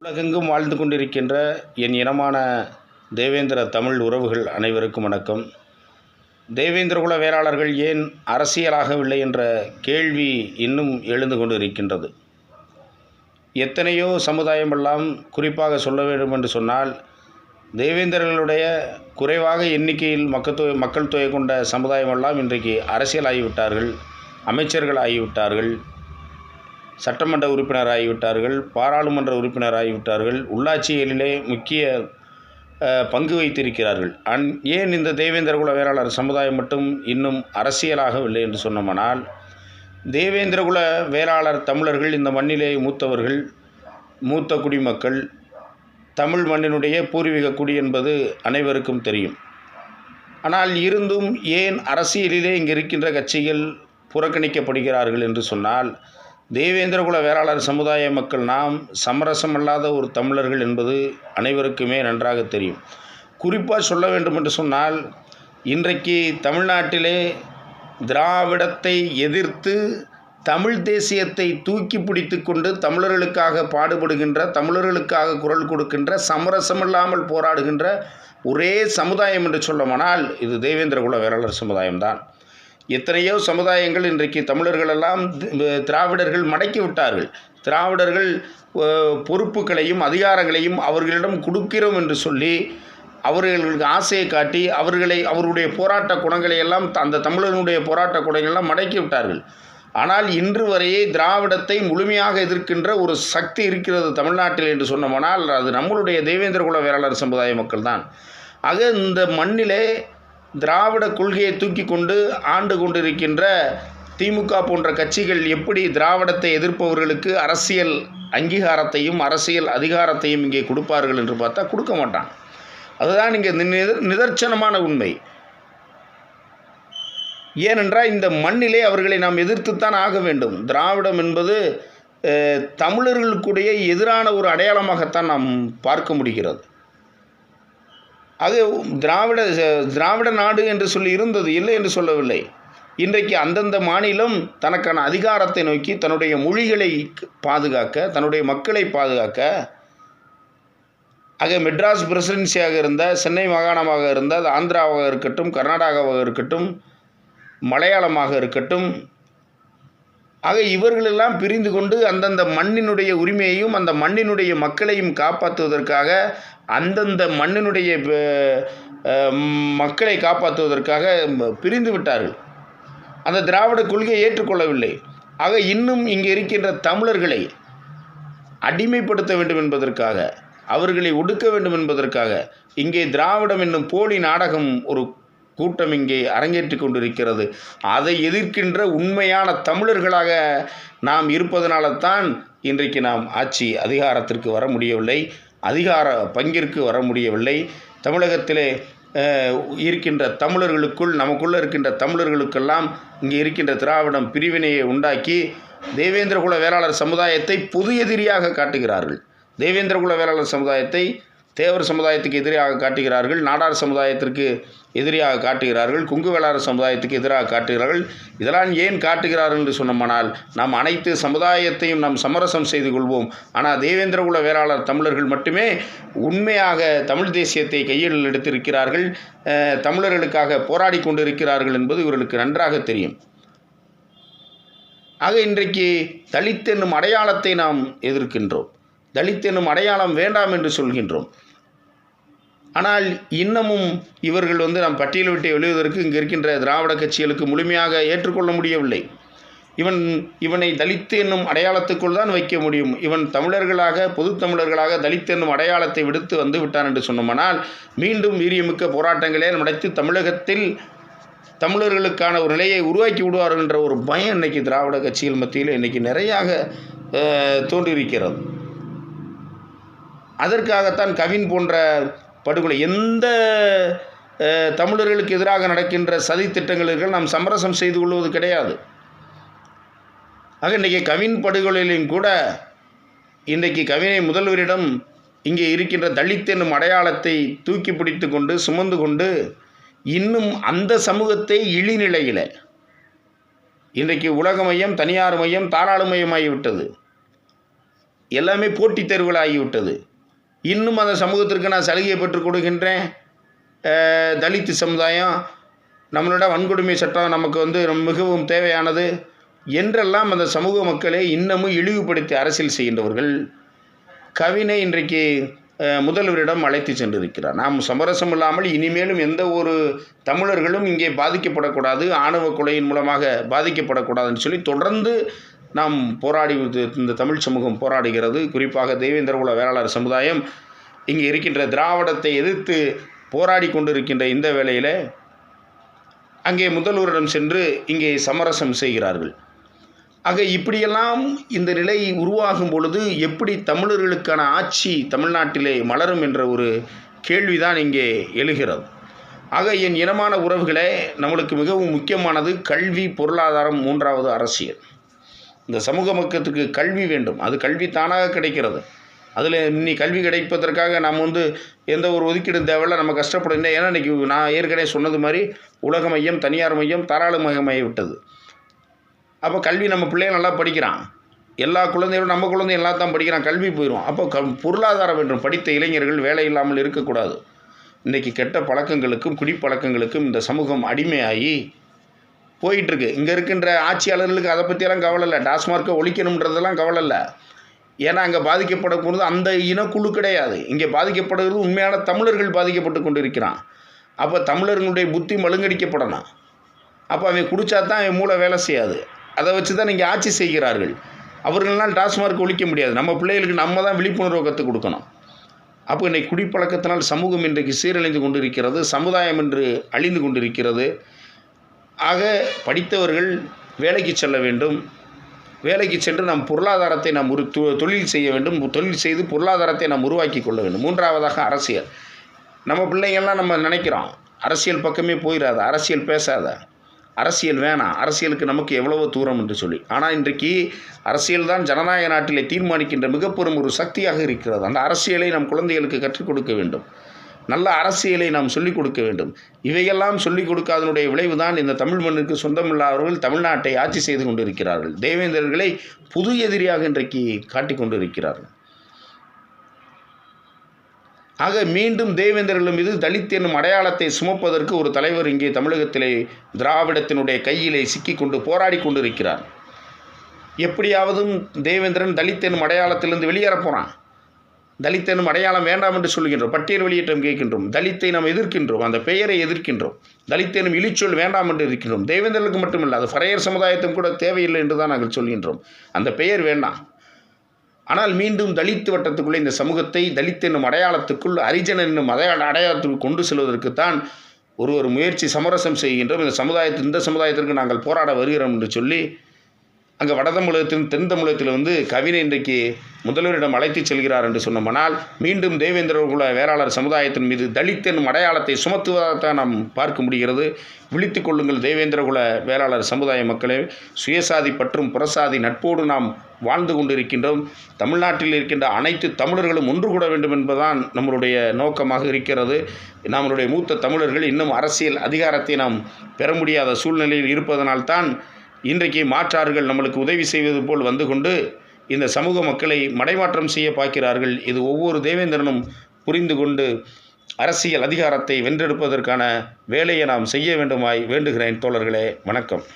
உலகெங்கும் வாழ்ந்து கொண்டிருக்கின்ற என் இனமான தேவேந்திர தமிழ் உறவுகள் அனைவருக்கும் வணக்கம். தேவேந்திரகுல வேளாளர்கள் ஏன் அரசியலாகவில்லை என்ற கேள்வி இன்னும் எழுந்து கொண்டு இருக்கின்றது. எத்தனையோ சமுதாயமெல்லாம் குறிப்பாக சொல்ல வேண்டும் என்று சொன்னால், தேவேந்திரர்களுடைய குறைவாக எண்ணிக்கையில் மக்கள் தொகை கொண்ட சமுதாயமெல்லாம் இன்றைக்கு அரசியல் ஆகிவிட்டார்கள், அமைச்சர்கள் ஆகிவிட்டார்கள், சட்டமன்ற உறுப்பினர் ஆகிவிட்டார்கள், பாராளுமன்ற உறுப்பினர் ஆகிவிட்டார்கள், உள்ளாட்சிகளிலே முக்கிய பங்கு வைத்திருக்கிறார்கள். ஏன் இந்த தேவேந்திரகுல வேளாளர் சமுதாயம் மட்டும் இன்னும் அரசியலாகவில்லை என்று சொன்னோமானால், தேவேந்திரகுல வேளாளர் தமிழர்கள் இந்த மண்ணிலே மூத்தவர்கள், மூத்த குடிமக்கள், தமிழ் மண்ணினுடைய பூர்வீக குடி என்பது அனைவருக்கும் தெரியும். ஆனால் இருந்தும் ஏன் அரசியலிலே இங்கே இருக்கின்ற கட்சிகள் புறக்கணிக்கப்படுகிறார்கள் என்று சொன்னால், தேவேந்திரகுல வேளாளர் சமுதாய மக்கள் நாம் சமரசமல்லாத ஒரு தமிழர்கள் என்பது அனைவருக்குமே நன்றாக தெரியும். குறிப்பாக சொல்ல வேண்டும் என்று சொன்னால், இன்றைக்கு தமிழ்நாட்டிலே திராவிடத்தை எதிர்த்து தமிழ் தேசியத்தை தூக்கி பிடித்து கொண்டு தமிழர்களுக்காக பாடுபடுகின்ற, தமிழர்களுக்காக குரல் கொடுக்கின்ற, சமரசமில்லாமல் போராடுகின்ற ஒரே சமுதாயம் என்று சொல்லமானால் இது தேவேந்திரகுல வேளாளர் சமுதாயம்தான். எத்தனையோ சமுதாயங்கள் இன்றைக்கு தமிழர்களெல்லாம் திராவிடர்கள் மடக்கி விட்டார்கள். திராவிடர்கள் பொறுப்புகளையும் அதிகாரங்களையும் அவர்களிடம் கொடுக்கிறோம் என்று சொல்லி அவர்களுக்கு ஆசையை காட்டி அவருடைய போராட்ட குணங்களை எல்லாம் அந்த தமிழர்களுடைய போராட்ட குணங்களெல்லாம் மடக்கி விட்டார்கள். ஆனால் இன்று வரையே திராவிடத்தை முழுமையாக எதிர்க்கின்ற ஒரு சக்தி இருக்கிறது தமிழ்நாட்டில் என்று சொன்னோமானால் அது நம்மளுடைய தேவேந்திரகுல வேளாளர் சமுதாய மக்கள் தான். ஆக இந்த மண்ணிலே திராவிட கொள்கையை தூக்கி கொண்டு ஆண்டு கொண்டிருக்கின்ற திமுக போன்ற கட்சிகள் எப்படி திராவிடத்தை எதிர்ப்பவர்களுக்கு அரசியல் அங்கீகாரத்தையும் அரசியல் அதிகாரத்தையும் இங்கே கொடுப்பார்கள் என்று பார்த்தா கொடுக்க மாட்டான். அதுதான் இங்கே நிதர்சனமான உண்மை. ஏனென்றால் இந்த மண்ணிலே அவர்களை நாம் எதிர்த்துத்தான் ஆக வேண்டும். திராவிடம் என்பது தமிழர்களுக்குடைய எதிரான ஒரு அடையாளமாகத்தான் நாம் பார்க்க முடிகிறது. அது திராவிட நாடு என்று சொல்லி இருந்தது, இல்லை என்று சொல்லவில்லை. இன்றைக்கு அந்தந்த மாநிலம் தனக்கான அதிகாரத்தை நோக்கி தன்னுடைய மொழிகளை பாதுகாக்க, தன்னுடைய மக்களை பாதுகாக்க, ஆக மெட்ராஸ் பிரசிடென்சியாக இருந்த, சென்னை மாகாணமாக இருந்த, அது ஆந்திராவாக இருக்கட்டும், கர்நாடகாவாக இருக்கட்டும், மலையாளமாக இருக்கட்டும், ஆக இவர்களெல்லாம் பிரிந்து கொண்டு அந்தந்த மண்ணினுடைய உரிமையையும் அந்த மண்ணினுடைய மக்களையும் காப்பாற்றுவதற்காக, அந்தந்த மண்ணினுடைய மக்களை காப்பாற்றுவதற்காக பிரிந்து விட்டார்கள். அந்த திராவிட கொள்கையை ஏற்றுக்கொள்ளவில்லை. ஆக இன்னும் இங்கே இருக்கின்ற தமிழர்களை அடிமைப்படுத்த வேண்டும் என்பதற்காக, அவர்களை ஒடுக்க வேண்டும் என்பதற்காக இங்கே திராவிடம் என்னும் போலி நாடகம் ஒரு கூட்டம் இங்கே அரங்கேற்றி கொண்டிருக்கிறது. அதை எதிர்க்கின்ற உண்மையான தமிழர்களாக நாம் இருப்பதனால தான் இன்றைக்கு நாம் ஆட்சி அதிகாரத்திற்கு வர முடியவில்லை, அதிகார பங்கிற்கு வர முடியவில்லை. தமிழகத்திலே இருக்கின்ற தமிழர்களுக்குள், நமக்குள்ளே இருக்கின்ற தமிழர்களுக்கெல்லாம் இங்கே இருக்கின்ற திராவிடம் பிரிவினையை உண்டாக்கி தேவேந்திரகுல வேளாளர் சமுதாயத்தை பொது எதிரியாக காட்டுகிறார்கள். தேவேந்திரகுல வேளாளர் சமுதாயத்தை தேவர் சமுதாயத்துக்கு எதிராக காட்டுகிறார்கள், நாடார் சமுதாயத்திற்கு எதிராக காட்டுகிறார்கள், குங்கு வேளாளர் சமுதாயத்துக்கு எதிராக காட்டுகிறார்கள். இதெல்லாம் ஏன் காட்டுகிறார்கள் என்று சொன்னோமானால், நாம் அனைத்து சமுதாயத்தையும் நாம் சமரசம் செய்து கொள்வோம். ஆனால் தேவேந்திரகுல வேளாளர் தமிழர்கள் மட்டுமே உண்மையாக தமிழ் தேசியத்தை கையில் எடுத்திருக்கிறார்கள், தமிழர்களுக்காக போராடி கொண்டிருக்கிறார்கள் என்பது இவர்களுக்கு நன்றாக தெரியும். ஆக இன்றைக்கு தலித் என்னும் அடையாளத்தை நாம் எதிர்க்கின்றோம், தலித் என்னும் அடையாளம் வேண்டாம் என்று சொல்கின்றோம். ஆனால் இன்னமும் இவர்கள் நாம் பட்டியல் விட்டு எழுதுவதற்கு இங்கே இருக்கின்ற திராவிட கட்சிகளுக்கு முழுமையாக ஏற்றுக்கொள்ள முடியவில்லை. இவனை தலித் என்னும் அடையாளத்துக்குள் தான் வைக்க முடியும். இவன் தமிழர்களாக, பொது தமிழர்களாக தலித் என்னும் அடையாளத்தை விடுத்து வந்து விட்டான் என்று சொன்னோமானால் மீண்டும் வீரியமிக்க போராட்டங்களே நடத்தி தமிழகத்தில் தமிழர்களுக்கான ஒரு நிலையை உருவாக்கி விடுவார்கள் என்ற ஒரு பயம் இன்றைக்கி திராவிட கட்சிகள் மத்தியில் இன்றைக்கி நிறையாக தோன்றியிருக்கிறது. அதற்காகத்தான் கவின் போன்ற படுகொலை, எந்த தமிழர்களுக்கு எதிராக நடக்கின்ற சதி திட்டங்களுக்கு நாம் சமரசம் செய்து கொள்வது கிடையாது. ஆக இன்றைக்கி கவின் படுகொலையிலும் கூட இன்றைக்கு கவினை முதல்வரிடம் இங்கே இருக்கின்ற தலித் என்னும் அடையாளத்தை தூக்கி பிடித்து கொண்டு சுமந்து கொண்டு இன்னும் அந்த சமூகத்தை இழிநிலையில் இன்றைக்கு உலக மையம், தனியார் மையம், தாராள மையமாகிவிட்டது. எல்லாமே போட்டித் தேர்வுகள் ஆகிவிட்டது. இன்னும் அந்த சமூகத்திற்கு நான் சலுகை பெற்றுக் கொடுக்கின்றேன், தலித் சமுதாயம் நம்மளோட வன்கொடுமை சட்டம் நமக்கு மிகவும் தேவையானது என்றெல்லாம் அந்த சமூக மக்களே இன்னமும் இழிவுபடுத்தி அரசியல் செய்கின்றவர்கள் கவினை இன்றைக்கு முதல்வரிடம் அழைத்து சென்றிருக்கிறார். நாம் சமரசம் இல்லாமல் இனிமேலும் எந்த ஒரு தமிழர்களும் இங்கே பாதிக்கப்படக்கூடாது, ஆணவ கொலையின் மூலமாக பாதிக்கப்படக்கூடாதுன்னு சொல்லி தொடர்ந்து நாம் இந்த தமிழ் சமூகம் போராடுகிறது. குறிப்பாக தேவேந்திரகுல வேளாளர் சமுதாயம் இங்கே இருக்கின்ற திராவிடத்தை எதிர்த்து போராடி கொண்டிருக்கின்ற இந்த வேளையில் அங்கே முதல்வரிடம் சென்று இங்கே சமரசம் செய்கிறார்கள். ஆக இப்படியெல்லாம் இந்த நிலை உருவாகும் பொழுது எப்படி தமிழர்களுக்கான ஆட்சி தமிழ்நாட்டிலே மலரும் என்ற ஒரு கேள்விதான் இங்கே எழுகிறது. ஆக என் இனமான உறவுகளே, நம்மளுக்கு மிகவும் முக்கியமானது கல்வி, பொருளாதாரம், மூன்றாவது அரசியல். இந்த சமூக மக்களுக்கு கல்வி வேண்டும். அது கல்வி தானாக கிடைக்கிறது. அதில் இன்னி கல்வி கிடைப்பதற்காக நாம் எந்த ஒரு ஒதுக்கீடும் தேவையில்ல, நம்ம கஷ்டப்படணும். ஏன்னா இன்றைக்கி நான் ஏற்கனவே சொன்னது மாதிரி உலக மையம், தனியார் மையம், தாராளமயமாகி விட்டது. அப்போ கல்வி நம்ம பிள்ளைங்க நல்லா படிக்கிறான், எல்லா குழந்தைகளும் நம்ம குழந்தையும் எல்லாம் தான் படிக்கிறான், கல்வி போயிடும். அப்போ பொருளாதாரம் வேண்டும். படித்த இளைஞர்கள் வேலை இல்லாமல் இருக்கக்கூடாது. இன்றைக்கி கெட்ட பழக்கங்களுக்கும் குடிப்பழக்கங்களுக்கும் இந்த சமூகம் அடிமையாகி போயிட்டுருக்கு. இங்கே இருக்கின்ற ஆட்சியாளர்களுக்கு அதை பற்றியெல்லாம் கவலை இல்லை, டாஸ்மார்க்கை ஒழிக்கணுன்றதெல்லாம் கவலை இல்லை. ஏன்னா அங்கே பாதிக்கப்படக்கூடாது அந்த இனக்குழு கிடையாது. இங்கே பாதிக்கப்படுகிறது உண்மையான தமிழர்கள் பாதிக்கப்பட்டு கொண்டு இருக்கிறான். அப்போ தமிழர்களுடைய புத்தி மழுங்கடிக்கப்படணும். அப்போ அவன் குடித்தா தான் அவன் மூளை வேலை செய்யாது. அதை வச்சு தான் நீங்கள் ஆட்சி செய்கிறார்கள். அவர்களெல்லாம் டாஸ்மார்க் ஒழிக்க முடியாது. நம்ம பிள்ளைகளுக்கு நம்ம தான் விழிப்புணர்வை கற்றுக் கொடுக்கணும். அப்போ இன்றைக்கு குடிப்பழக்கத்தினால் சமூகம் இன்றைக்கு சீரழிந்து கொண்டிருக்கிறது, சமுதாயம் என்று அழிந்து கொண்டிருக்கிறது. ஆக படித்தவர்கள் வேலைக்கு செல்ல வேண்டும். வேலைக்கு சென்று நாம் பொருளாதாரத்தை நாம் தொழில் செய்ய வேண்டும். தொழில் செய்து பொருளாதாரத்தை நாம் உருவாக்கி கொள்ள வேண்டும். மூன்றாவதாக அரசியல். நம்ம பிள்ளைங்கள்லாம் நம்ம நினைக்கிறோம் அரசியல் பக்கமே போயிடாத, அரசியல் பேசாத, அரசியல் வேணாம், அரசியலுக்கு நமக்கு எவ்வளவோ தூரம் என்று சொல்லி. ஆனால் இன்றைக்கு அரசியல் தான் ஜனநாயக நாட்டிலே தீர்மானிக்கின்ற மிகப்பெரும் ஒரு சக்தியாக இருக்கிறது. அந்த அரசியலை நம் குழந்தைகளுக்கு கற்றுக் கொடுக்க வேண்டும். நல்ல அரசியலை நாம் சொல்லிக் கொடுக்க வேண்டும். இவையெல்லாம் சொல்லிக் கொடுக்காதனுடைய விளைவுதான் இந்த தமிழ் மண்ணுக்கு சொந்தமில்லாதவர்கள் தமிழ்நாட்டை ஆட்சி செய்து கொண்டிருக்கிறார்கள். தேவேந்திரர்களை புது எதிரியாக இன்றைக்கு காட்டிக் கொண்டிருக்கிறார்கள். ஆக மீண்டும் தேவேந்திரர்கள் மீது தலித் என்னும் அடையாளத்தை சுமப்பதற்கு ஒரு தலைவர் இங்கே தமிழகத்திலே திராவிடத்தினுடைய கையிலே சிக்கிக்கொண்டு போராடி கொண்டிருக்கிறார். எப்படியாவதும் தேவேந்திரன் தலித் என்னும் அடையாளத்திலிருந்து வெளியேற போகிறான். தலித் என்னும் அடையாளம் வேண்டாம் என்று சொல்கின்றோம். பட்டியல் வெளியேற்றம் கேட்கின்றோம். தலித்தை நாம் எதிர்க்கின்றோம். அந்த பெயரை எதிர்க்கின்றோம். தலித் என்னும் இழிச்சொல் வேண்டாம் என்று இருக்கின்றோம். தேவேந்திரர்களுக்கு மட்டுமில்லை, அது பறையர் சமுதாயத்தும் கூட தேவையில்லை என்று தான் நாங்கள் சொல்கின்றோம். அந்த பெயர் வேண்டாம். ஆனால் மீண்டும் தலித் வட்டத்துக்குள்ளே இந்த சமூகத்தை தலித் என்னும் அடையாளத்துக்குள் ஹரிஜன் என்னும் அடையாளத்துக்குள் கொண்டு செல்வதற்குத்தான் ஒரு முயற்சி சமரசம் செய்கின்றோம். இந்த சமுதாயத்திற்கு நாங்கள் போராட வருகிறோம் என்று சொல்லி அங்கே வட தமிழகத்திலும் தென் தமிழகத்தில் கவினை இன்றைக்கு முதல்வரிடம் அழைத்து செல்கிறார் என்று சொன்னோம்னால் மீண்டும் தேவேந்திரகுல வேளாளர் சமுதாயத்தின் மீது தலித் என்னும் அடையாளத்தை சுமத்துவதாகத்தான் நாம் பார்க்க முடிகிறது. விழித்து கொள்ளுங்கள் தேவேந்திரகுல வேளாளர் சமுதாய மக்களே. சுயசாதி பற்றும் புறசாதி நட்போடு நாம் வாழ்ந்து கொண்டிருக்கின்றோம். தமிழ்நாட்டில் இருக்கின்ற அனைத்து தமிழர்களும் ஒன்று கூட வேண்டும் என்பதுதான் நம்மளுடைய நோக்கமாக இருக்கிறது. நம்மளுடைய மூத்த தமிழர்கள் இன்னும் அரசியல் அதிகாரத்தை நாம் பெற முடியாத சூழ்நிலையில் இருப்பதனால்தான் இன்றைக்கு மாற்றார்கள் நம்மளுக்கு உதவி செய்வது போல் வந்து கொண்டு இந்த சமூக மக்களை மடைமாற்றம் செய்ய பார்க்கிறார்கள். இது ஒவ்வொரு தேவேந்திரனும் புரிந்து கொண்டு அரசியல் அதிகாரத்தை வென்றெடுப்பதற்கான வேலையை நாம் செய்ய வேண்டுமாய் வேண்டுகிறேன். தோழர்களே, வணக்கம்.